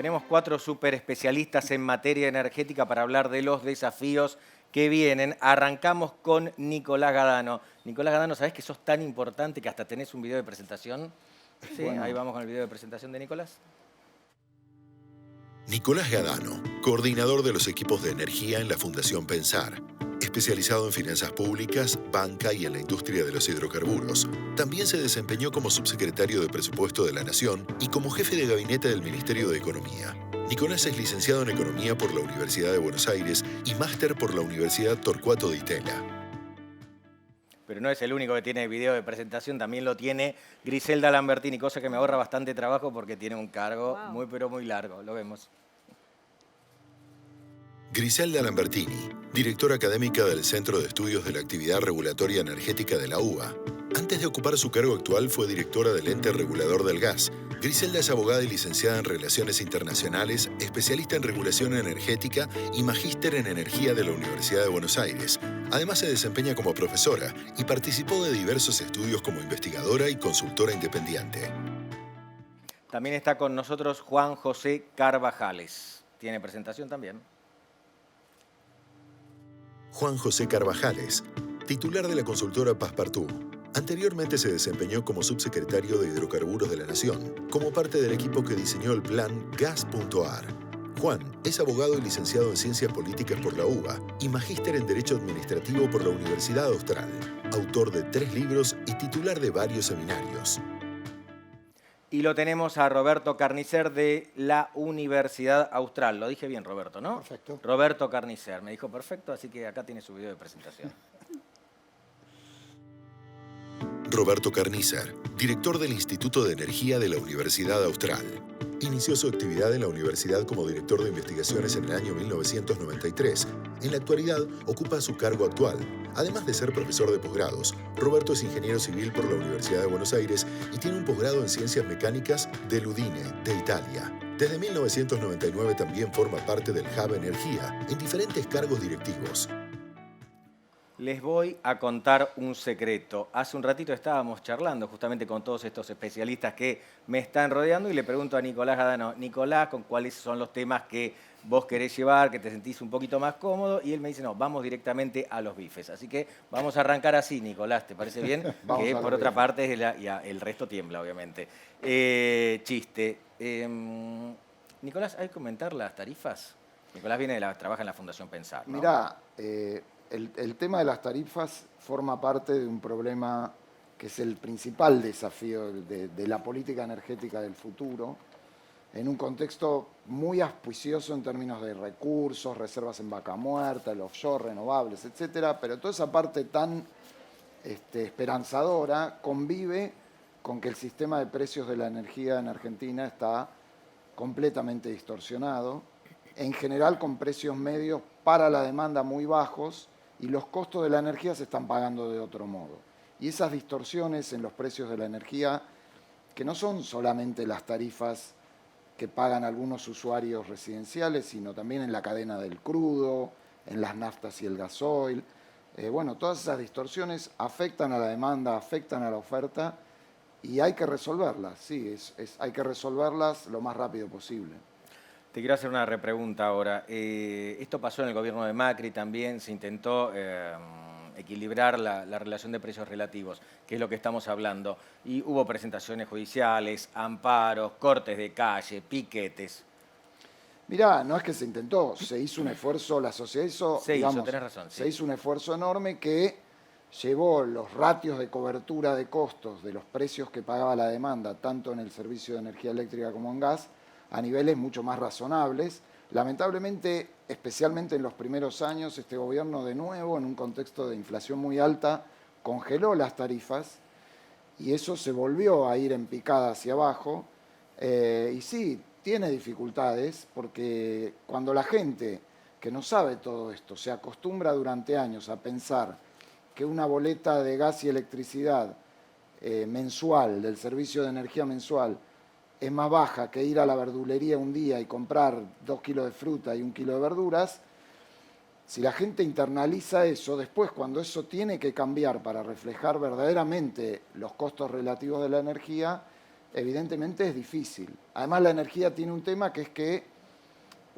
Tenemos 4 súper especialistas en materia energética para hablar de los desafíos que vienen. Arrancamos con Nicolás Gadano. Nicolás Gadano, ¿sabés que sos tan importante que hasta tenés un video de presentación? Sí, bueno. Ahí vamos con el video de presentación de Nicolás. Nicolás Gadano, coordinador de los equipos de energía en la Fundación Pensar, especializado en finanzas públicas, banca y en la industria de los hidrocarburos. También se desempeñó como subsecretario de Presupuesto de la Nación y como jefe de gabinete del Ministerio de Economía. Nicolás es licenciado en Economía por la Universidad de Buenos Aires y máster por la Universidad Torcuato Di Tella. Pero no es el único que tiene video de presentación, también lo tiene Griselda Lambertini, cosa que me ahorra bastante trabajo porque tiene un cargo muy pero muy largo. Lo vemos. Griselda Lambertini, directora académica del Centro de Estudios de la Actividad Regulatoria Energética de la UBA. Antes de ocupar su cargo actual fue directora del Ente Regulador del Gas. Griselda es abogada y licenciada en Relaciones Internacionales, especialista en regulación energética y magíster en energía de la Universidad de Buenos Aires. Además se desempeña como profesora y participó de diversos estudios como investigadora y consultora independiente. También está con nosotros Juan José Carvajales. Tiene presentación también. Juan José Carvajales, titular de la consultora Passepartout. Anteriormente se desempeñó como subsecretario de Hidrocarburos de la Nación, como parte del equipo que diseñó el plan Gas.ar. Juan es abogado y licenciado en Ciencias Políticas por la UBA y magíster en Derecho Administrativo por la Universidad Austral, autor de 3 libros y titular de varios seminarios. Y lo tenemos a Roberto Carnicer de la Universidad Austral. Lo dije bien, Roberto, ¿no? Perfecto. Roberto Carnicer. Me dijo perfecto, así que acá tiene su video de presentación. Roberto Carnicer, director del Instituto de Energía de la Universidad Austral. Inició su actividad en la universidad como director de investigaciones en el año 1993. En la actualidad ocupa su cargo actual. Además de ser profesor de posgrados, Roberto es ingeniero civil por la Universidad de Buenos Aires y tiene un posgrado en Ciencias Mecánicas del Udine, de Italia. Desde 1999 también forma parte del Hub Energía, en diferentes cargos directivos. Les voy a contar un secreto. Hace un ratito estábamos charlando justamente con todos estos especialistas que me están rodeando y le pregunto a Nicolás Gadano, Nicolás, ¿con cuáles son los temas que vos querés llevar, que te sentís un poquito más cómodo? Y él me dice, no, vamos directamente a los bifes. Así que vamos a arrancar así, Nicolás, ¿te parece bien? Que por otra parte el resto tiembla, obviamente. Chiste. Nicolás, ¿hay que comentar las tarifas? Nicolás trabaja en la Fundación Pensar, ¿no? Mirá, el tema de las tarifas forma parte de un problema que es el principal desafío de la política energética del futuro, en un contexto muy auspicioso en términos de recursos, reservas en vaca muerta, el offshore, renovables, etcétera, pero toda esa parte tan esperanzadora convive con que el sistema de precios de la energía en Argentina está completamente distorsionado, en general con precios medios para la demanda muy bajos, y los costos de la energía se están pagando de otro modo. Y esas distorsiones en los precios de la energía, que no son solamente las tarifas que pagan algunos usuarios residenciales, sino también en la cadena del crudo, en las naftas y el gasoil. Bueno, todas esas distorsiones afectan a la demanda, afectan a la oferta, y hay que resolverlas, sí, hay que resolverlas lo más rápido posible. Te quiero hacer una repregunta ahora. Esto pasó en el gobierno de Macri también, se intentó equilibrar la relación de precios relativos, que es lo que estamos hablando. Y hubo presentaciones judiciales, amparos, cortes de calle, piquetes. Mirá, no es que se intentó, se hizo un esfuerzo, la sociedad hizo, tenés razón, sí. Se hizo un esfuerzo enorme que llevó los ratios de cobertura de costos de los precios que pagaba la demanda, tanto en el servicio de energía eléctrica como en gas, a niveles mucho más razonables. Lamentablemente, especialmente en los primeros años, este gobierno de nuevo, en un contexto de inflación muy alta, congeló las tarifas y eso se volvió a ir en picada hacia abajo. Y sí, tiene dificultades porque cuando la gente que no sabe todo esto se acostumbra durante años a pensar que una boleta de gas y electricidad mensual, del servicio de energía mensual, es más baja que ir a la verdulería un día y comprar 2 kilos de fruta y 1 kilo de verduras, si la gente internaliza eso, después cuando eso tiene que cambiar para reflejar verdaderamente los costos relativos de la energía, evidentemente es difícil. Además, la energía tiene un tema que es que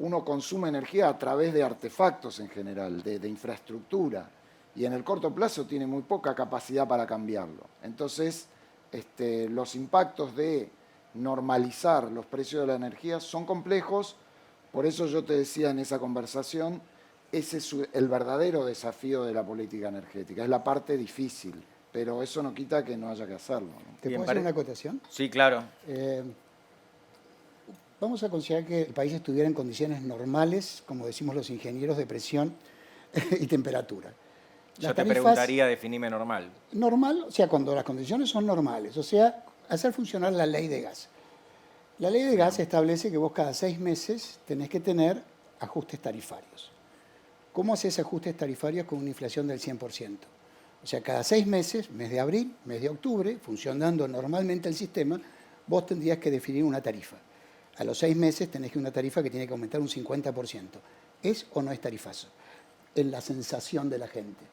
uno consume energía a través de artefactos en general, de infraestructura, y en el corto plazo tiene muy poca capacidad para cambiarlo. Entonces, los impactos de normalizar los precios de la energía son complejos, por eso yo te decía en esa conversación, ese es el verdadero desafío de la política energética, es la parte difícil, pero eso no quita que no haya que hacerlo, ¿no? ¿Te puedo hacer una acotación? Sí, claro. Vamos a considerar que el país estuviera en condiciones normales, como decimos los ingenieros, de presión y temperatura. Yo te preguntaría, definime normal. Normal, o sea, cuando las condiciones son normales, o sea, hacer funcionar la ley de gas. La ley de gas establece que vos cada 6 meses tenés que tener ajustes tarifarios. ¿Cómo haces ajustes tarifarios con una inflación del 100%? O sea, cada 6 meses, mes de abril, mes de octubre, funcionando normalmente el sistema, vos tendrías que definir una tarifa. A los 6 meses tenés que una tarifa que tiene que aumentar un 50%. ¿Es o no es tarifazo? En la sensación de la gente.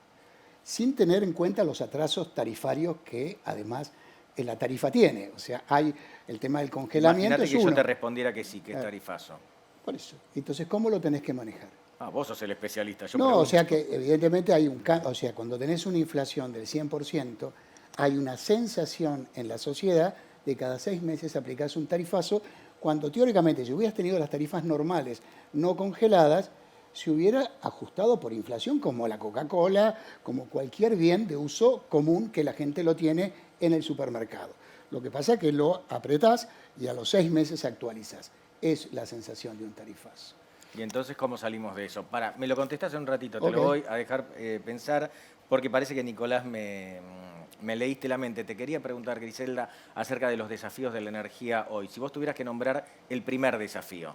Sin tener en cuenta los atrasos tarifarios que además la tarifa tiene. O sea, hay el tema del congelamiento. Imagínate que yo te respondiera que sí, que es tarifazo. Por eso. Entonces, ¿cómo lo tenés que manejar? Vos sos el especialista. Yo no, pregunto. O sea que evidentemente hay un cambio. O sea, cuando tenés una inflación del 100%, hay una sensación en la sociedad de cada 6 meses aplicás un tarifazo, cuando teóricamente si hubieras tenido las tarifas normales no congeladas, se hubiera ajustado por inflación como la Coca-Cola, como cualquier bien de uso común que la gente lo tiene en el supermercado. Lo que pasa es que lo apretás y a los 6 meses actualizás. Es la sensación de un tarifazo. ¿Y entonces cómo salimos de eso? Me lo contestás en un ratito, te lo voy a dejar pensar, porque parece que Nicolás me leíste la mente. Te quería preguntar, Griselda, acerca de los desafíos de la energía hoy. Si vos tuvieras que nombrar el primer desafío.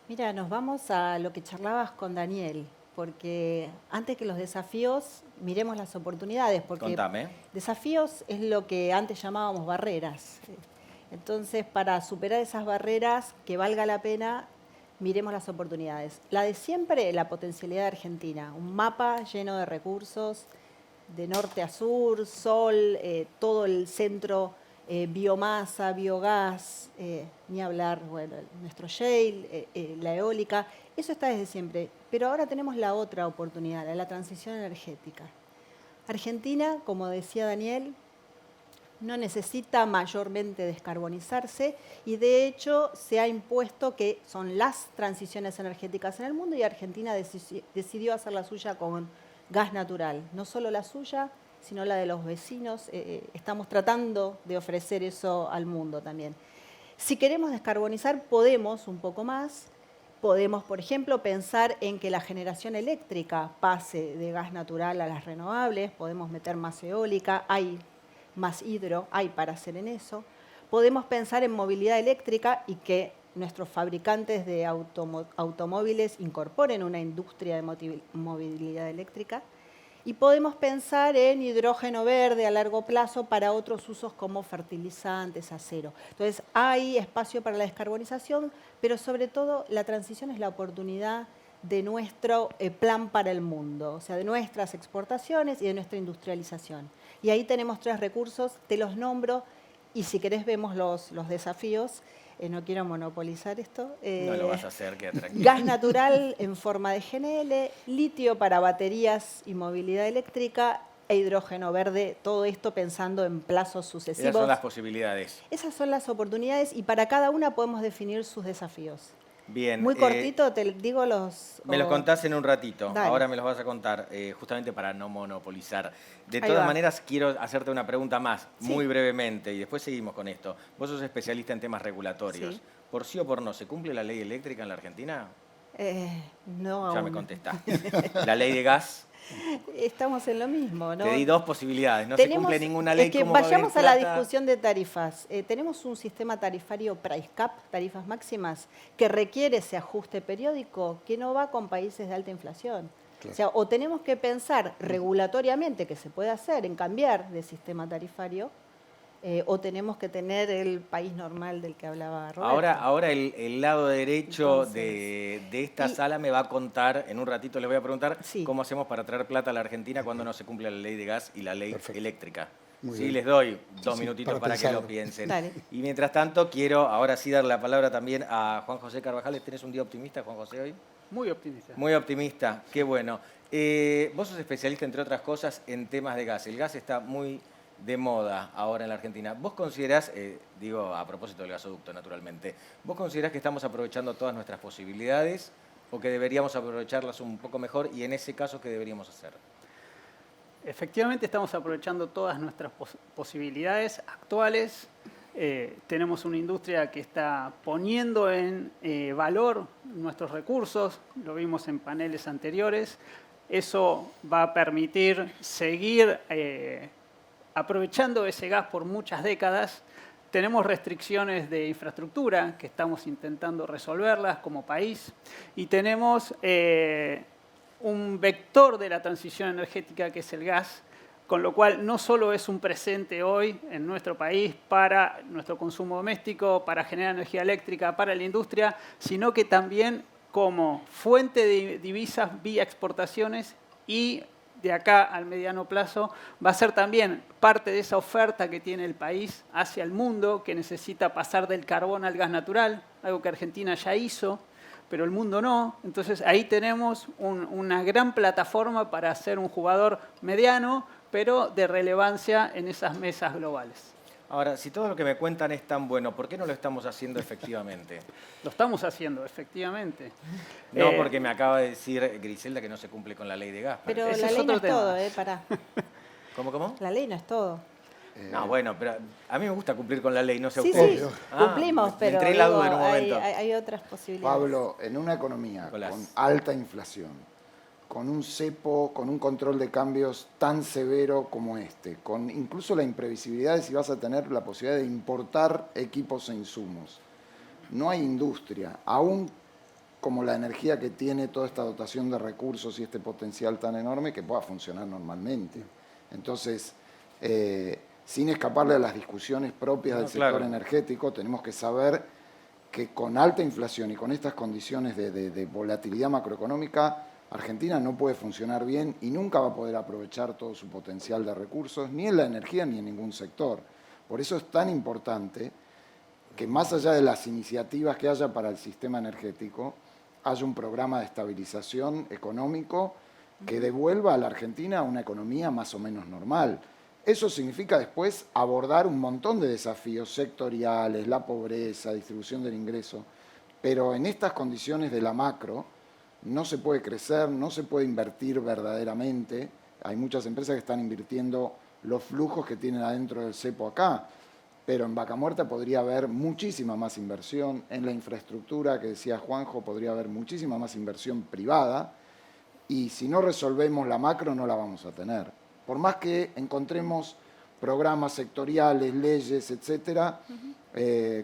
Mira, nos vamos a lo que charlabas con Daniel, porque antes que los desafíos, miremos las oportunidades, porque Contame. Desafíos es lo que antes llamábamos barreras. Entonces, para superar esas barreras, que valga la pena, miremos las oportunidades. La de siempre, la potencialidad de Argentina, un mapa lleno de recursos, de norte a sur, sol, todo el centro, biomasa, biogás, ni hablar, bueno, nuestro shale, la eólica, eso está desde siempre. Pero ahora tenemos la otra oportunidad, la transición energética. Argentina, como decía Daniel, no necesita mayormente descarbonizarse y de hecho se ha impuesto que son las transiciones energéticas en el mundo y Argentina decidió hacer la suya con gas natural, no solo la suya, sino la de los vecinos. Estamos tratando de ofrecer eso al mundo también. Si queremos descarbonizar, podemos un poco más. Podemos, por ejemplo, pensar en que la generación eléctrica pase de gas natural a las renovables, podemos meter más eólica, hay más hidro, hay para hacer en eso. Podemos pensar en movilidad eléctrica y que nuestros fabricantes de automóviles incorporen una industria de movilidad eléctrica. Y podemos pensar en hidrógeno verde a largo plazo para otros usos como fertilizantes, acero. Entonces, hay espacio para la descarbonización, pero sobre todo la transición es la oportunidad de nuestro plan para el mundo, o sea, de nuestras exportaciones y de nuestra industrialización. Y ahí tenemos 3 recursos, te los nombro, y si querés vemos los desafíos. No quiero monopolizar esto. No lo vas a hacer, queda tranquilo. Gas natural en forma de GNL, litio para baterías y movilidad eléctrica e hidrógeno verde, todo esto pensando en plazos sucesivos. Esas son las posibilidades. Esas son las oportunidades y para cada una podemos definir sus desafíos. Bien. Muy cortito, te digo los... Me los contás en un ratito. Dale. Ahora me los vas a contar, justamente para no monopolizar. De Ahí todas va. maneras, quiero hacerte una pregunta más, Sí. muy brevemente, y después seguimos con esto. Vos sos especialista en temas regulatorios. Sí. ¿Por sí o por no? ¿Se cumple la ley eléctrica en la Argentina? No, Ya aún. me contestaste. ¿La ley de gas? Estamos en lo mismo, ¿no? Te di 2 posibilidades. No se cumple ninguna ley. Es que ¿Cómo va a haber vayamos a la plata? discusión de tarifas. Tenemos un sistema tarifario price cap, tarifas máximas, que requiere ese ajuste periódico que no va con países de alta inflación. Claro. O sea, o tenemos que pensar regulatoriamente que se puede hacer en cambiar de sistema tarifario, o tenemos que tener el país normal del que hablaba Roberto. Ahora el lado derecho Entonces, de esta sala me va a contar, en un ratito les voy a preguntar Sí. cómo hacemos para traer plata a la Argentina cuando no se cumple la ley de gas y la ley Perfecto. eléctrica. Muy Sí, bien. les doy Sí, 2 sí, minutitos para para que pensarlo. lo piensen. Dale. Y mientras tanto, quiero ahora sí dar la palabra también a Juan José Carvajal. ¿Tenés un día optimista, Juan José, hoy? Muy optimista. Muy optimista, qué bueno. Vos sos especialista, entre otras cosas, en temas de gas. El gas está muy de moda ahora en la Argentina. ¿Vos considerás, digo a propósito del gasoducto naturalmente, vos considerás que estamos aprovechando todas nuestras posibilidades o que deberíamos aprovecharlas un poco mejor y en ese caso, qué deberíamos hacer? Efectivamente estamos aprovechando todas nuestras posibilidades actuales. Tenemos una industria que está poniendo en valor nuestros recursos, lo vimos en paneles anteriores. Eso va a permitir seguir aprovechando ese gas por muchas décadas. Tenemos restricciones de infraestructura que estamos intentando resolverlas como país y tenemos un vector de la transición energética que es el gas, con lo cual no solo es un presente hoy en nuestro país para nuestro consumo doméstico, para generar energía eléctrica, para la industria, sino que también como fuente de divisas vía exportaciones y de acá al mediano plazo va a ser también parte de esa oferta que tiene el país hacia el mundo, que necesita pasar del carbón al gas natural, algo que Argentina ya hizo, pero el mundo no. Entonces ahí tenemos una gran plataforma para ser un jugador mediano, pero de relevancia en esas mesas globales. Ahora, si todo lo que me cuentan es tan bueno, ¿por qué no lo estamos haciendo efectivamente? Lo estamos haciendo, efectivamente. No, porque me acaba de decir Griselda que no se cumple con la ley de gas. Pero Ese la es ley no otro es tema. todo, pará. ¿Cómo? La ley no es todo. No, bueno, pero a mí me gusta cumplir con la ley, no sé a Sí, ustedes. sí, Ah, cumplimos, me pero entré en la digo, duda en un momento. hay otras posibilidades. Pablo, en una economía Nicolás. con alta inflación, con un cepo, con un control de cambios tan severo como este, con incluso la imprevisibilidad de si vas a tener la posibilidad de importar equipos e insumos, no hay industria, aún como la energía que tiene toda esta dotación de recursos y este potencial tan enorme que pueda funcionar normalmente. Entonces, sin escaparle a las discusiones propias del sector claro. energético, tenemos que saber que con alta inflación y con estas condiciones de volatilidad macroeconómica, Argentina no puede funcionar bien y nunca va a poder aprovechar todo su potencial de recursos, ni en la energía ni en ningún sector. Por eso es tan importante que más allá de las iniciativas que haya para el sistema energético, haya un programa de estabilización económico que devuelva a la Argentina una economía más o menos normal. Eso significa después abordar un montón de desafíos sectoriales, la pobreza, distribución del ingreso, pero en estas condiciones de la macro no se puede crecer, no se puede invertir verdaderamente. Hay muchas empresas que están invirtiendo los flujos que tienen adentro del cepo acá, pero en Vaca Muerta podría haber muchísima más inversión, en la infraestructura que decía Juanjo podría haber muchísima más inversión privada, y si no resolvemos la macro no la vamos a tener. Por más que encontremos programas sectoriales, leyes, etcétera,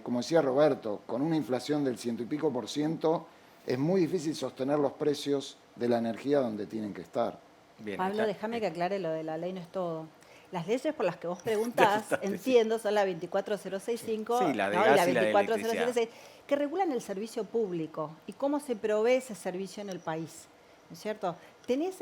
como decía Roberto, con una inflación del 100 y pico %, es muy difícil sostener los precios de la energía donde tienen que estar. Bien, Pablo, está. déjame que aclare lo de la ley no es todo. Las leyes por las que vos preguntás, entiendo, son la 24065 Sí, la de ¿no? gas y la y la de 24006, que regulan el servicio público y cómo se provee ese servicio en el país. ¿No es cierto?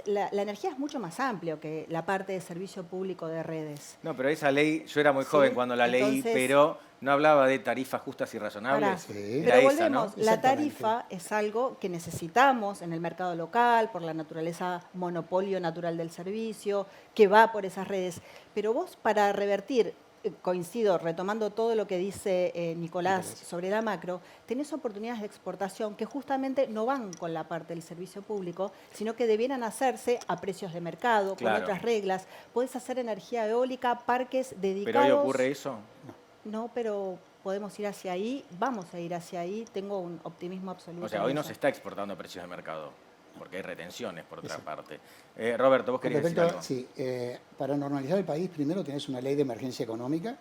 La energía es mucho más amplio que la parte de servicio público de redes. No, pero esa ley, yo era muy Sí, joven cuando la leí, entonces- pero no hablaba de tarifas justas y razonables. Ahora, Sí. Era pero esa, ¿no? volvemos, la Exactamente. tarifa es algo que necesitamos en el mercado local, por la naturaleza monopolio natural del servicio, que va por esas redes. Pero vos, para revertir, coincido, retomando todo lo que dice Nicolás sobre la macro, tenés oportunidades de exportación que justamente no van con la parte del servicio público, sino que debieran hacerse a precios de mercado, Claro. con otras reglas. Podés hacer energía eólica, parques dedicados. ¿Pero hoy ocurre eso? No, pero podemos ir hacia ahí, vamos a ir hacia ahí, tengo un optimismo absoluto. O sea, en hoy no eso. se está exportando a precios de mercado, porque hay retenciones por otra parte. Roberto, vos Con querías decir respecto, algo. sí, para normalizar el país, primero tenés una ley de emergencia económica,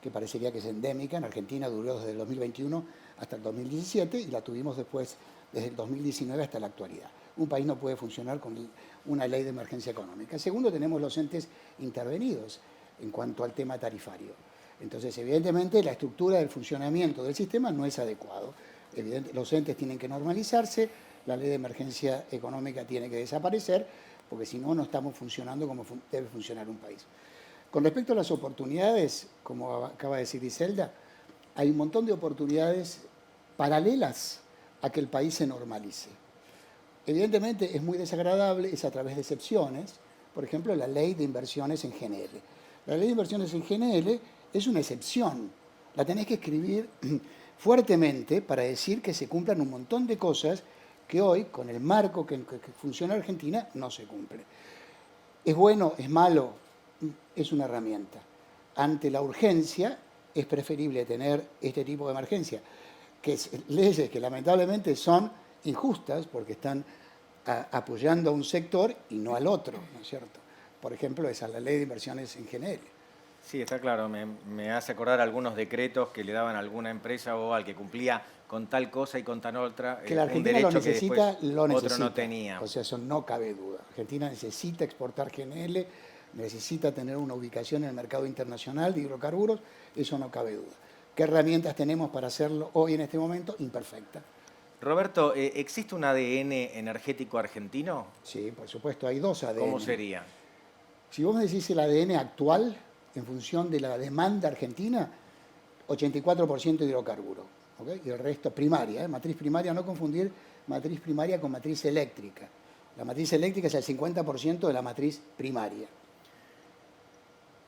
que parecería que es endémica. En Argentina duró desde el 2021 hasta el 2017 y la tuvimos después desde el 2019 hasta la actualidad. Un país no puede funcionar con una ley de emergencia económica. Segundo, tenemos los entes intervenidos en cuanto al tema tarifario. Entonces, evidentemente, la estructura del funcionamiento del sistema no es adecuado. Los entes tienen que normalizarse, la ley de emergencia económica tiene que desaparecer, porque si no, no estamos funcionando como debe funcionar un país. Con respecto a las oportunidades, como acaba de decir Griselda, hay un montón de oportunidades paralelas a que el país se normalice. Evidentemente es muy desagradable, es a través de excepciones, por ejemplo, la ley de inversiones en GNL. La ley de inversiones en GNL es una excepción, la tenés que escribir fuertemente para decir que se cumplan un montón de cosas que hoy, con el marco que funciona en Argentina, no se cumple. ¿Es bueno? ¿Es malo? Es una herramienta. Ante la urgencia, es preferible tener este tipo de emergencia, que es leyes que lamentablemente son injustas porque están apoyando a un sector y no al otro, ¿no es cierto? Por ejemplo, esa es la ley de inversiones en GNL. Sí, está claro. Me hace acordar algunos decretos que le daban a alguna empresa o al que cumplía con tal cosa y con tal otra. Que la un Argentina lo derecho que necesita, después lo necesita. otro no tenía. O sea, eso no cabe duda. Argentina necesita exportar GNL, necesita tener una ubicación en el mercado internacional de hidrocarburos, eso no cabe duda. ¿Qué herramientas tenemos para hacerlo hoy en este momento? Imperfecta. Roberto, ¿existe un ADN energético argentino? Sí, por supuesto, hay dos ADN. ¿Cómo sería? Si vos me decís el ADN actual, en función de la demanda argentina, 84% hidrocarburo, ¿okay? Y el resto primaria, matriz primaria, no confundir matriz primaria con matriz eléctrica. La matriz eléctrica es el 50% de la matriz primaria.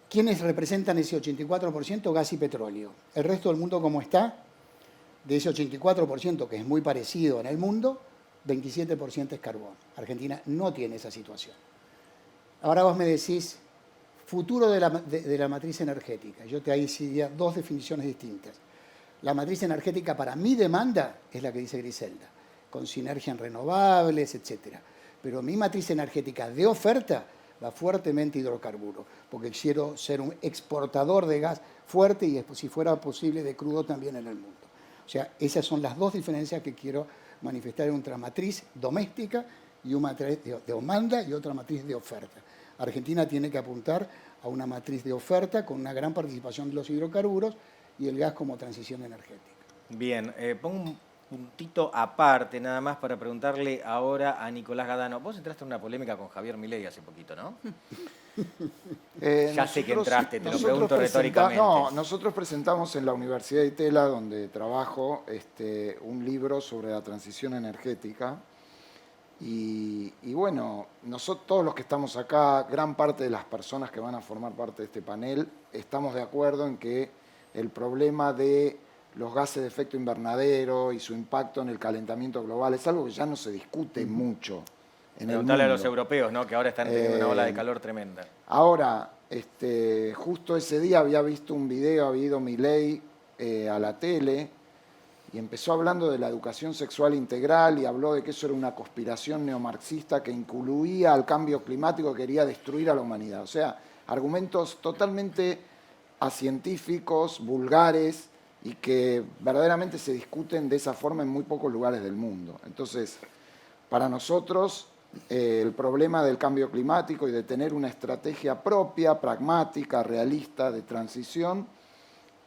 ¿Quiénes representan ese 84%? Gas y petróleo. El resto del mundo, ¿cómo está? De ese 84%, que es muy parecido en el mundo, 27% es carbón. Argentina no tiene esa situación. Ahora vos me decís, futuro de la matriz energética. Yo te ahí diría dos definiciones distintas. La matriz energética para mi demanda es la que dice Griselda, con sinergia en renovables, etc. Pero mi matriz energética de oferta va fuertemente hidrocarburo, porque quiero ser un exportador de gas fuerte y, si fuera posible, de crudo también en el mundo. O sea, esas son las dos diferencias que quiero manifestar en una matriz doméstica y una matriz de demanda y otra matriz de oferta. Argentina tiene que apuntar a una matriz de oferta con una gran participación de los hidrocarburos y el gas como transición energética. Bien, pongo un puntito aparte nada más para preguntarle ahora a Nicolás Gadano. Vos entraste en una polémica con Javier Milei hace poquito, ¿no? Ya sé que entraste, te lo pregunto retóricamente. No, nosotros presentamos en la Universidad de Itela, donde trabajo, un libro sobre la transición energética. Y bueno, nosotros, todos los que estamos acá, gran parte de las personas que van a formar parte de este panel, estamos de acuerdo en que el problema de los gases de efecto invernadero y su impacto en el calentamiento global es algo que ya no se discute mucho en el mundo. Preguntale a los europeos, ¿no? Que ahora están teniendo una ola de calor tremenda. Ahora, justo ese día había visto un video, había ido Milei a la tele y empezó hablando de la educación sexual integral y habló de que eso era una conspiración neomarxista que incluía al cambio climático, que quería destruir a la humanidad. O sea, argumentos totalmente acientíficos, vulgares y que verdaderamente se discuten de esa forma en muy pocos lugares del mundo. Entonces, para nosotros, el problema del cambio climático y de tener una estrategia propia, pragmática, realista de transición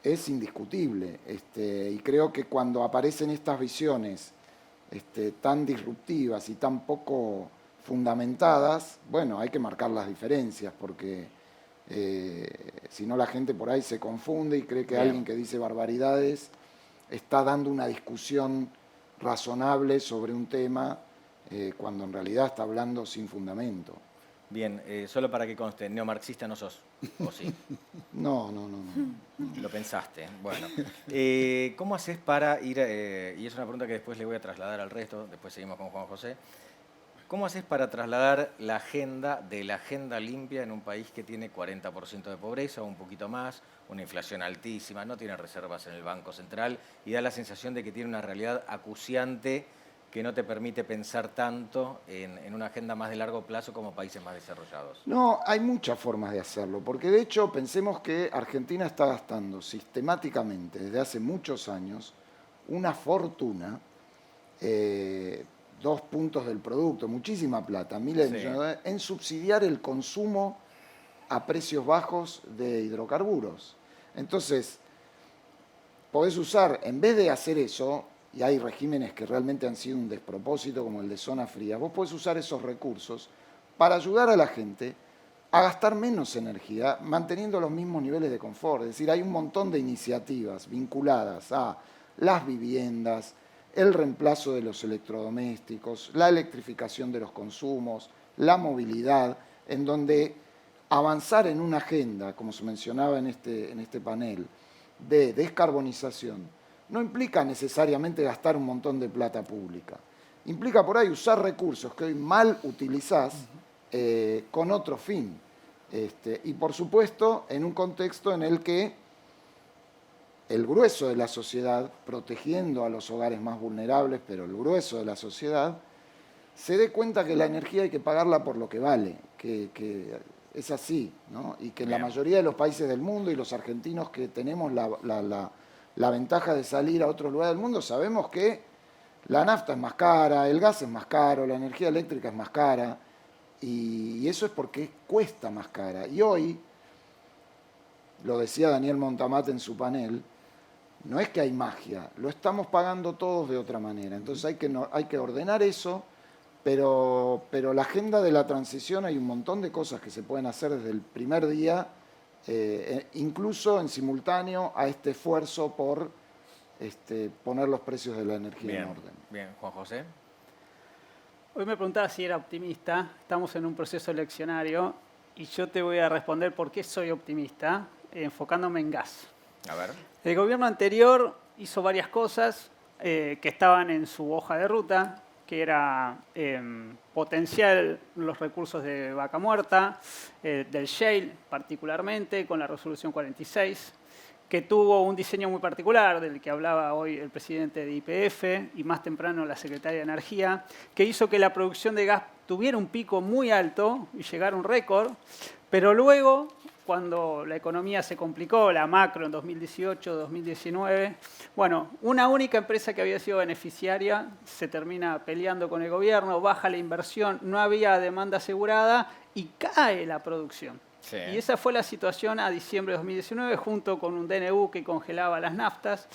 es indiscutible. Y creo que cuando aparecen estas visiones tan disruptivas y tan poco fundamentadas, bueno, hay que marcar las diferencias porque si no la gente por ahí se confunde y cree que alguien que dice barbaridades está dando una discusión razonable sobre un tema cuando en realidad está hablando sin fundamento. Bien, solo para que conste, neomarxista no sos, ¿o sí? No. Lo pensaste. Bueno, ¿cómo haces para ir, y es una pregunta que después le voy a trasladar al resto, después seguimos con Juan José, ¿cómo haces para trasladar la agenda de la agenda limpia en un país que tiene 40% de pobreza o un poquito más, una inflación altísima, no tiene reservas en el Banco Central y da la sensación de que tiene una realidad acuciante que no te permite pensar tanto en una agenda más de largo plazo como países más desarrollados? No, hay muchas formas de hacerlo, porque de hecho pensemos que Argentina está gastando sistemáticamente desde hace muchos años una fortuna, 2 puntos del producto, muchísima plata, miles de millones de dólares, en subsidiar el consumo a precios bajos de hidrocarburos. Entonces, podés usar, en vez de hacer eso, y hay regímenes que realmente han sido un despropósito, como el de zona fría, vos podés usar esos recursos para ayudar a la gente a gastar menos energía, manteniendo los mismos niveles de confort. Es decir, hay un montón de iniciativas vinculadas a las viviendas, el reemplazo de los electrodomésticos, la electrificación de los consumos, la movilidad, en donde avanzar en una agenda, como se mencionaba en este panel, de descarbonización, no implica necesariamente gastar un montón de plata pública. Implica por ahí usar recursos que hoy mal utilizás con otro fin. Y por supuesto, en un contexto en el que el grueso de la sociedad, protegiendo a los hogares más vulnerables, pero el grueso de la sociedad, se dé cuenta que la energía hay que pagarla por lo que vale, que es así, ¿no? Y que en la mayoría de los países del mundo, y los argentinos que tenemos la ventaja de salir a otro lugar del mundo, sabemos que la nafta es más cara, el gas es más caro, la energía eléctrica es más cara, y eso es porque cuesta más cara. Y hoy, lo decía Daniel Montamat en su panel, no es que hay magia, lo estamos pagando todos de otra manera. Entonces hay que ordenar eso, pero la agenda de la transición hay un montón de cosas que se pueden hacer desde el primer día, incluso en simultáneo a este esfuerzo por poner los precios de la energía en orden. Bien, Juan José. Hoy me preguntaba si era optimista. Estamos en un proceso eleccionario y yo te voy a responder por qué soy optimista, enfocándome en gas. A ver. El gobierno anterior hizo varias cosas que estaban en su hoja de ruta, que era potenciar los recursos de Vaca Muerta, del shale particularmente, con la resolución 46, que tuvo un diseño muy particular, del que hablaba hoy el presidente de YPF y más temprano la secretaria de Energía, que hizo que la producción de gas tuviera un pico muy alto y llegara a un récord, pero luego, cuando la economía se complicó, la macro en 2018, 2019, bueno, una única empresa que había sido beneficiaria se termina peleando con el gobierno, baja la inversión, no había demanda asegurada y cae la producción. Sí. Y esa fue la situación a diciembre de 2019, junto con un DNU que congelaba las naftas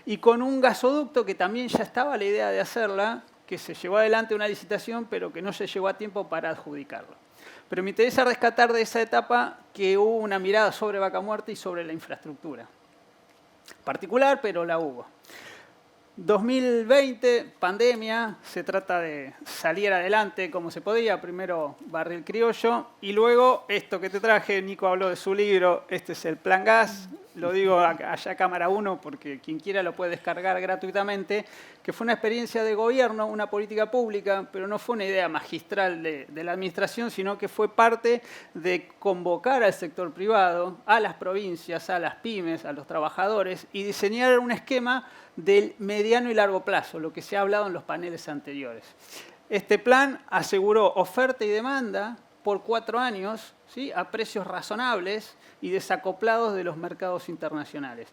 y con un gasoducto que también ya estaba la idea de hacerla, que se llevó adelante una licitación, pero que no se llegó a tiempo para adjudicarlo. Pero me interesa rescatar de esa etapa que hubo una mirada sobre Vaca Muerta y sobre la infraestructura. Particular, pero la hubo. 2020, pandemia, se trata de salir adelante como se podía. Primero barril criollo y luego esto que te traje. Nico habló de su libro, este es el Plan Gas. Lo digo allá cámara 1 porque quien quiera lo puede descargar gratuitamente, que fue una experiencia de gobierno, una política pública, pero no fue una idea magistral de la administración, sino que fue parte de convocar al sector privado, a las provincias, a las pymes, a los trabajadores y diseñar un esquema del mediano y largo plazo, lo que se ha hablado en los paneles anteriores. Este plan aseguró oferta y demanda por 4 años, ¿sí?, a precios razonables y desacoplados de los mercados internacionales.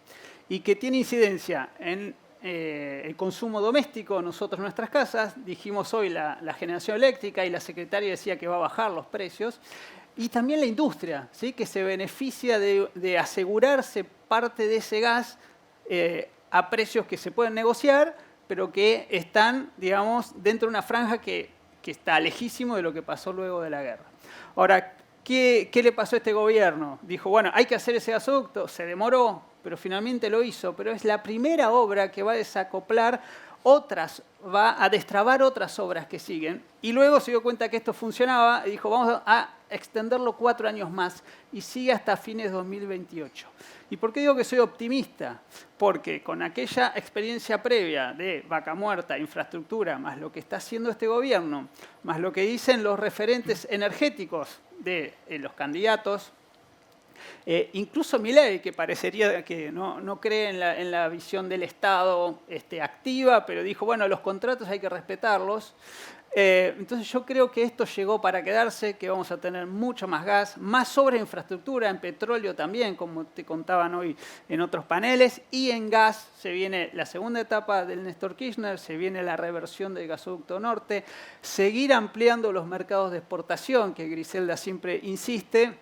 Y que tiene incidencia en el consumo doméstico, nosotros en nuestras casas, dijimos hoy la generación eléctrica y la secretaria decía que va a bajar los precios, y también la industria, ¿sí?, que se beneficia de asegurarse parte de ese gas a precios que se pueden negociar, pero que están, digamos, dentro de una franja que está lejísimo de lo que pasó luego de la guerra. Ahora, ¿qué le pasó a este gobierno? Dijo, bueno, hay que hacer ese gasoducto, se demoró, pero finalmente lo hizo, pero es la primera obra que va a desacoplar otras, va a destrabar otras obras que siguen, y luego se dio cuenta que esto funcionaba y dijo, vamos a extenderlo 4 años más, y sigue hasta fines de 2028. ¿Y por qué digo que soy optimista? Porque con aquella experiencia previa de Vaca Muerta, infraestructura, más lo que está haciendo este gobierno, más lo que dicen los referentes energéticos de los candidatos, incluso Milei, que parecería que no cree en la visión del Estado activa, pero dijo, bueno, los contratos hay que respetarlos. Entonces yo creo que esto llegó para quedarse, que vamos a tener mucho más gas, más sobre infraestructura, en petróleo también, como te contaban hoy en otros paneles, y en gas se viene la segunda etapa del Néstor Kirchner, se viene la reversión del gasoducto norte, seguir ampliando los mercados de exportación, que Griselda siempre insiste,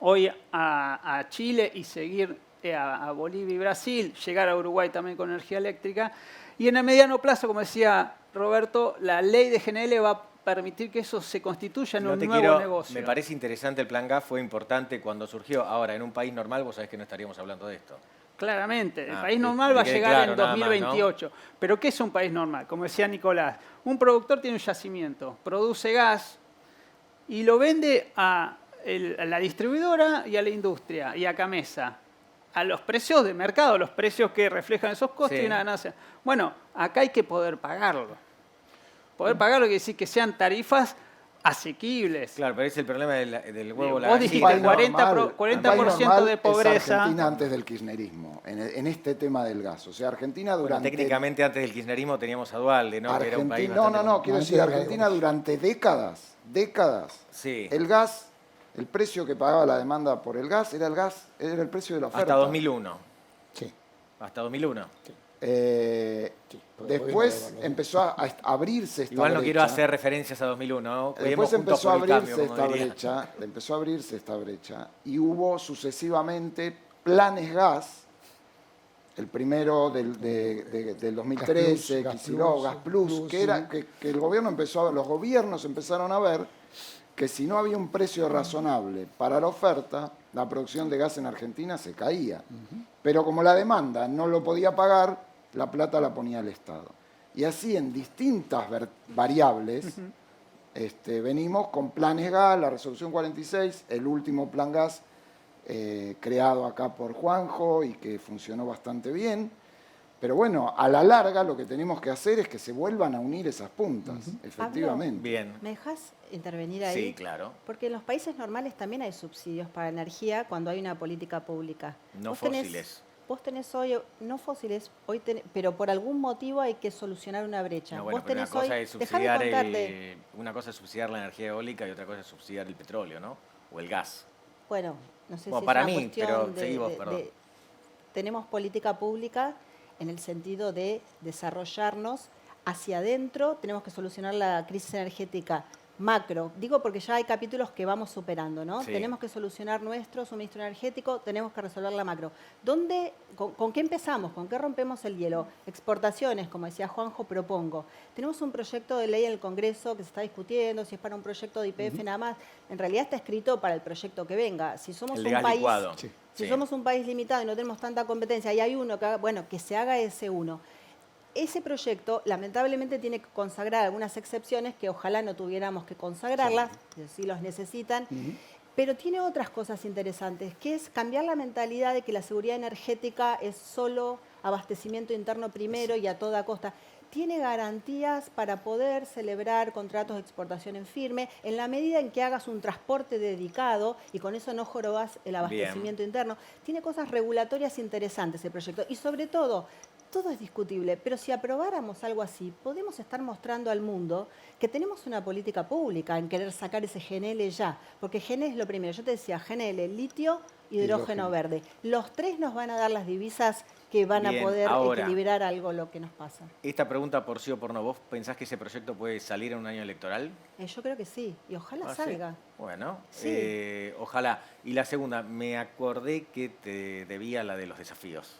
hoy a Chile y seguir a Bolivia y Brasil, llegar a Uruguay también con energía eléctrica, y en el mediano plazo, como decía Roberto, la ley de GNL va a permitir que eso se constituya en No un te nuevo quiero- negocio. Me parece interesante el plan gas, fue importante cuando surgió. Ahora, en un país normal, vos sabés que no estaríamos hablando de esto. Claramente, el Ah, país que normal va a quede llegar claro en nada más, ¿no? 2028. Pero ¿qué es un país normal? Como decía Nicolás, un productor tiene un yacimiento, produce gas y lo vende a la distribuidora y a la industria y a Camesa, a los precios de mercado, los precios que reflejan esos costos Sí. y una ganancia. Bueno, acá hay que poder pagarlo. Poder pagarlo quiere decir que sean tarifas asequibles. Claro, pero es el problema del huevo la Vos gallina, dijiste ¿no? 40% de Es pobreza. Argentina antes del kirchnerismo, en este tema del gas. O sea, Argentina Bueno, durante... técnicamente antes del kirchnerismo teníamos a Dualde, ¿no? Que era un país No, bastante... quiero decir, Argentina durante décadas, Sí. el gas, el precio que pagaba la demanda por el gas, era el precio de la oferta. Hasta 2001. Sí. Hasta 2001. porque Después hoy no- empezó a abrirse esta Igual no brecha. quiero hacer referencias a 2001, ¿no? Cuidemos Después juntos empezó a por el abrirse cambio, como esta diría. brecha, empezó a abrirse esta brecha y hubo sucesivamente planes gas. El primero del 2013, Gas Kicillof, Plus, Gas Plus, Plus, que era sí. que el gobierno los gobiernos empezaron a ver que si no había un precio razonable para la oferta, la producción de gas en Argentina se caía. Pero como la demanda no lo podía pagar, la plata la ponía el Estado. Y así en distintas variables venimos con planes gas, la resolución 46, el último plan gas creado acá por Juanjo y que funcionó bastante bien. Pero bueno, a la larga lo que tenemos que hacer es que se vuelvan a unir esas puntas, efectivamente. Bien. ¿Me dejas intervenir ahí? Sí, claro. Porque en los países normales también hay subsidios para energía cuando hay una política pública. No Vos tenés- fósiles. Vos tenés hoy, no fósiles, pero por algún motivo hay que solucionar una brecha. No, bueno, Vos pero una tenés hoy, cosa es dejame subsidiar contarte. una cosa es subsidiar la energía eólica y otra cosa es subsidiar el petróleo, ¿no? O el gas. Bueno, no sé Bueno, si para es una mí, cuestión pero seguí vos, perdón. tenemos política pública en el sentido de desarrollarnos hacia adentro, tenemos que solucionar la crisis energética macro. Digo porque ya hay capítulos que vamos superando, ¿no? Sí. Tenemos que solucionar nuestro suministro energético, tenemos que resolver la macro. ¿Con qué empezamos? ¿Con qué rompemos el hielo? Exportaciones, como decía Juanjo, propongo. Tenemos un proyecto de ley en el Congreso que se está discutiendo, si es para un proyecto de IPF nada más. En realidad está escrito para el proyecto que venga. Si somos El de un gas país... licuado. Sí. Si Sí. somos un país limitado y no tenemos tanta competencia y hay uno que haga, bueno, que se haga ese uno. Ese proyecto lamentablemente tiene que consagrar algunas excepciones que ojalá no tuviéramos que consagrarlas, que sí los necesitan, pero tiene otras cosas interesantes, que es cambiar la mentalidad de que la seguridad energética es solo abastecimiento interno primero y a toda costa. Tiene garantías para poder celebrar contratos de exportación en firme en la medida en que hagas un transporte dedicado y con eso no jorobas el abastecimiento interno. Tiene cosas regulatorias interesantes el proyecto y sobre todo es discutible, pero si aprobáramos algo así, podemos estar mostrando al mundo que tenemos una política pública en querer sacar ese GNL ya, porque GNL es lo primero. Yo te decía, GNL, litio, hidrógeno verde. Los tres nos van a dar las divisas que van Bien, a poder ahora, equilibrar algo lo que nos pasa. Esta pregunta por sí o por no, ¿vos pensás que ese proyecto puede salir en un año electoral? Yo creo que sí, y ojalá Ah, ¿sí? salga. Bueno, Sí. ojalá. Y la segunda, me acordé que te debía la de los desafíos.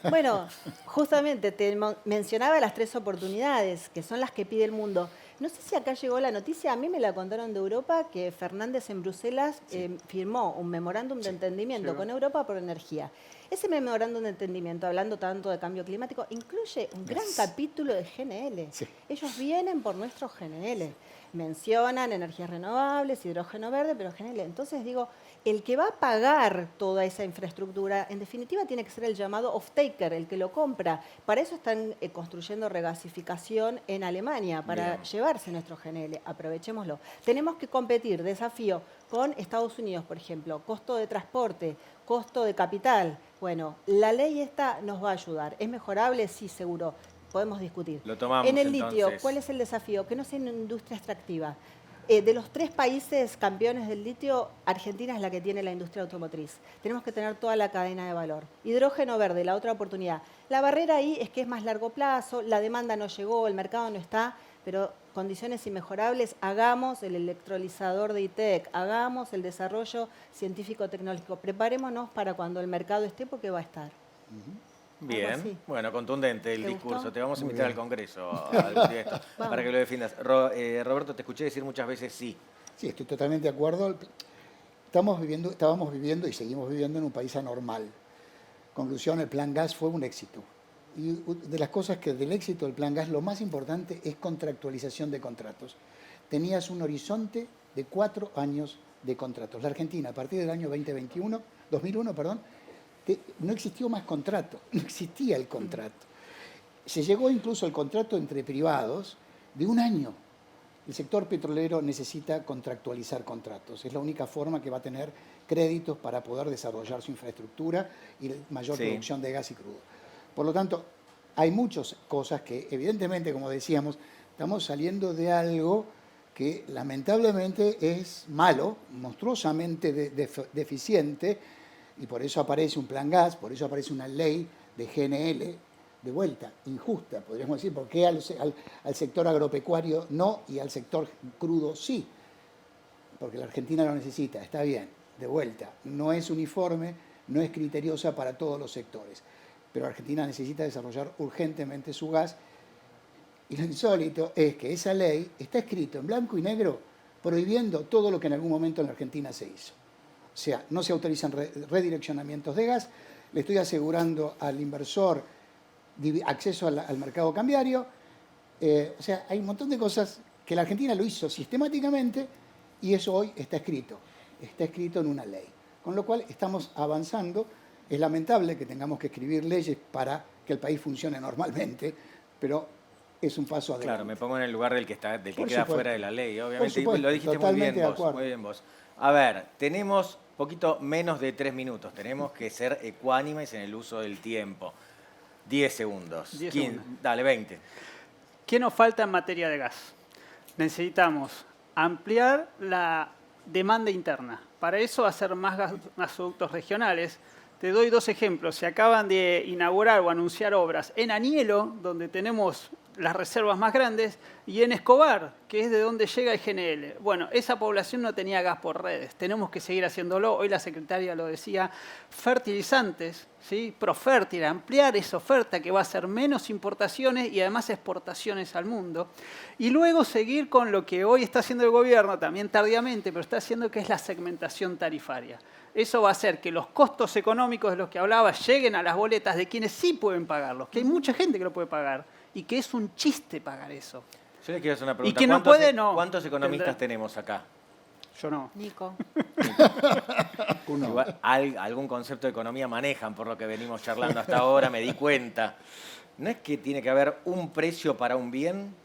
Bueno, justamente te mencionaba las 3 oportunidades, que son las que pide el mundo. No sé si acá llegó la noticia, a mí me la contaron de Europa, que Fernández en Bruselas firmó un memorándum de entendimiento con Europa por energía. Ese memorándum de entendimiento, hablando tanto de cambio climático, incluye un gran capítulo de GNL. Sí. Ellos vienen por nuestro GNL. Mencionan energías renovables, hidrógeno verde, pero GNL. Entonces digo, el que va a pagar toda esa infraestructura, en definitiva, tiene que ser el llamado off-taker, el que lo compra. Para eso están construyendo regasificación en Alemania, para Bien. llevarse nuestro GNL. Aprovechémoslo. Tenemos que competir, desafío, con Estados Unidos, por ejemplo. Costo de transporte, costo de capital. Bueno, la ley esta nos va a ayudar. ¿Es mejorable? Sí, seguro. Podemos discutir. Lo tomamos, En el litio, entonces. ¿cuál es el desafío? Que no sea una industria extractiva. De los 3 países campeones del litio, Argentina es la que tiene la industria automotriz. Tenemos que tener toda la cadena de valor. Hidrógeno verde, la otra oportunidad. La barrera ahí es que es más largo plazo, la demanda no llegó, el mercado no está, pero condiciones inmejorables, hagamos el electrolizador de ITEC, hagamos el desarrollo científico-tecnológico. Preparémonos para cuando el mercado esté, porque va a estar. Bien, así. bueno, contundente el ¿Te discurso. gustó? Te vamos a Muy invitar al bien. Congreso algún día esto, Vamos. para que lo defiendas. Roberto, te escuché decir muchas veces sí. Sí, estoy totalmente de acuerdo. Estábamos viviendo y seguimos viviendo en un país anormal. Conclusión, el Plan Gas fue un éxito. Y de las cosas que del éxito del Plan Gas, lo más importante es contractualización de contratos. Tenías un horizonte de 4 años de contratos. La Argentina, a partir del año 2001, no existió más contrato, no existía el contrato. Se llegó incluso al contrato entre privados de 1 año. El sector petrolero necesita contractualizar contratos. Es la única forma que va a tener créditos para poder desarrollar su infraestructura y mayor Sí. producción de gas y crudo. Por lo tanto, hay muchas cosas que, evidentemente, como decíamos, estamos saliendo de algo que lamentablemente es malo, monstruosamente deficiente, y por eso aparece un Plan Gas, por eso aparece una ley de GNL, de vuelta, injusta, podríamos decir, porque al sector agropecuario no y al sector crudo sí, porque la Argentina lo necesita, está bien, de vuelta, no es uniforme, no es criteriosa para todos los sectores, pero Argentina necesita desarrollar urgentemente su gas, y lo insólito es que esa ley está escrito en blanco y negro prohibiendo todo lo que en algún momento en la Argentina se hizo. O sea, no se autorizan redireccionamientos de gas, le estoy asegurando al inversor acceso al mercado cambiario. O sea, hay un montón de cosas que la Argentina lo hizo sistemáticamente y eso hoy está escrito en una ley. Con lo cual estamos avanzando. Es lamentable que tengamos que escribir leyes para que el país funcione normalmente, pero es un paso adelante. Claro, me pongo en el lugar del que queda supuesto. fuera de la ley, Por obviamente. Y supuesto, lo dijiste totalmente de acuerdo. muy bien vos. A ver, tenemos poquito menos de 3 minutos. Tenemos que ser ecuánimes en el uso del tiempo. 10 segundos. 10 15, segundos. dale, 20. ¿Qué nos falta en materia de gas? Necesitamos ampliar la demanda interna. Para eso hacer más gasoductos regionales. Te doy 2 ejemplos. Se acaban de inaugurar o anunciar obras en Anielo, donde tenemos las reservas más grandes, y en Escobar, que es de donde llega el GNL. Bueno, esa población no tenía gas por redes. Tenemos que seguir haciéndolo. Hoy la secretaria lo decía. Fertilizantes, ¿sí? Profértil, ampliar esa oferta que va a ser menos importaciones y además exportaciones al mundo. Y luego seguir con lo que hoy está haciendo el gobierno, también tardíamente, pero está haciendo, que es la segmentación tarifaria. Eso va a hacer que los costos económicos de los que hablaba lleguen a las boletas de quienes sí pueden pagarlos, que hay mucha gente que lo puede pagar y que es un chiste pagar eso. Yo le quiero hacer una pregunta. Y quien no puede, no. ¿Cuántos economistas Tendrá. tenemos acá? Yo no. Nico. Uno. Igual, algún concepto de economía manejan, por lo que venimos charlando hasta ahora, me di cuenta. ¿No es que tiene que haber un precio para un bien?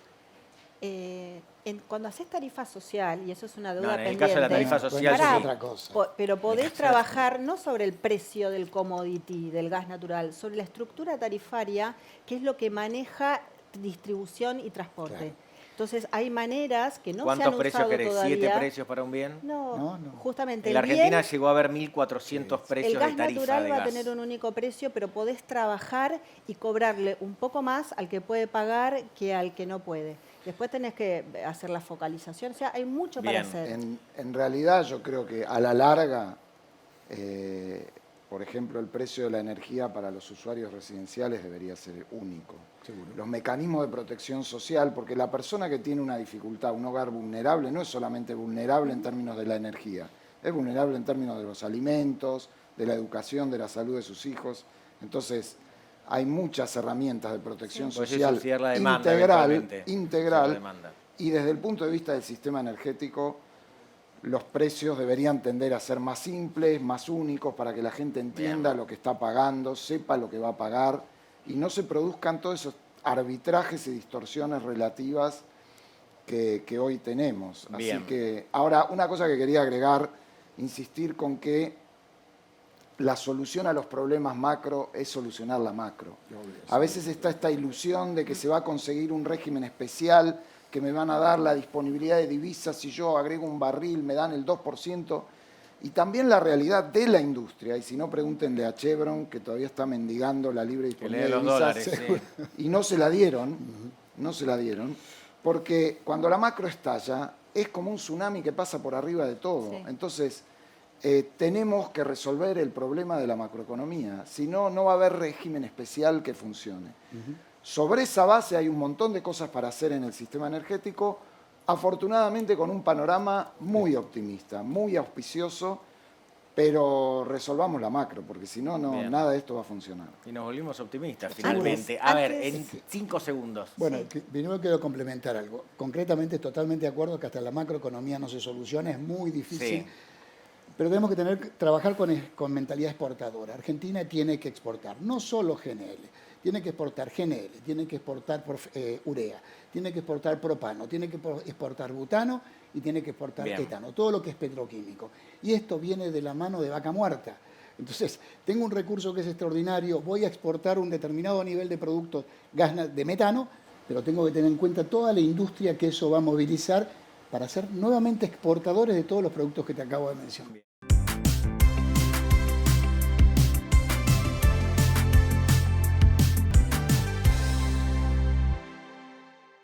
Cuando haces tarifa social, y eso es una No, deuda en el pendiente. caso de la tarifa Bueno, social, eso es sí. otra cosa. Pero podés trabajar no sobre el precio del commodity, del gas natural, sobre la estructura tarifaria, que es lo que maneja distribución y transporte. Claro. Entonces, hay maneras que no se ¿Cuántos han precios usado querés? todavía. ¿7 precios para un bien? No, No. justamente En la el Argentina bien, llegó a haber 1.400 precios el gas de tarifa natural de va gas. a tener un único precio, pero podés trabajar y cobrarle un poco más al que puede pagar que al que no puede. Después tenés que hacer la focalización, o sea, hay mucho para Bien. hacer. En realidad yo creo que a la larga, por ejemplo, el precio de la energía para los usuarios residenciales debería ser único. Seguro. Los mecanismos de protección social, porque la persona que tiene una dificultad, un hogar vulnerable, no es solamente vulnerable en términos de la energía, es vulnerable en términos de los alimentos, de la educación, de la salud de sus hijos. Entonces, hay muchas herramientas de protección Podés social subsidiar la demanda eventualmente. Subsidiar la integral, demanda. y desde el punto de vista del sistema energético, los precios deberían tender a ser más simples, más únicos, para que la gente entienda lo que está pagando, sepa lo que va a pagar, y no se produzcan todos esos arbitrajes y distorsiones relativas que hoy tenemos. Bien. Así que, ahora, una cosa que quería agregar, insistir con que la solución a los problemas macro es solucionar la macro. A veces está esta ilusión de que se va a conseguir un régimen especial, que me van a dar la disponibilidad de divisas, si yo agrego un barril me dan el 2%, y también la realidad de la industria, y si no pregúntenle a Chevron, que todavía está mendigando la libre Que lee disponibilidad de los divisas, dólares, sí. y no se la dieron, porque cuando la macro estalla, es como un tsunami que pasa por arriba de todo. Sí. Entonces, tenemos que resolver el problema de la macroeconomía. Si no, no va a haber régimen especial que funcione. Sobre esa base hay un montón de cosas para hacer en el sistema energético, afortunadamente con un panorama muy optimista, muy auspicioso, pero resolvamos la macro, porque si no, Bien. nada de esto va a funcionar. Y nos volvimos optimistas finalmente. A ver, en 5 segundos. Bueno, primero quiero complementar algo. Concretamente, totalmente de acuerdo que hasta la macroeconomía no se soluciona, es muy difícil. Sí. Pero tenemos que trabajar con mentalidad exportadora. Argentina tiene que exportar, no solo GNL, tiene que exportar GNL, tiene que exportar urea, tiene que exportar propano, tiene que exportar butano y tiene que exportar Bien. etano, todo lo que es petroquímico. Y esto viene de la mano de vaca muerta. Entonces, tengo un recurso que es extraordinario, voy a exportar un determinado nivel de productos, gas de metano, pero tengo que tener en cuenta toda la industria que eso va a movilizar para ser nuevamente exportadores de todos los productos que te acabo de mencionar.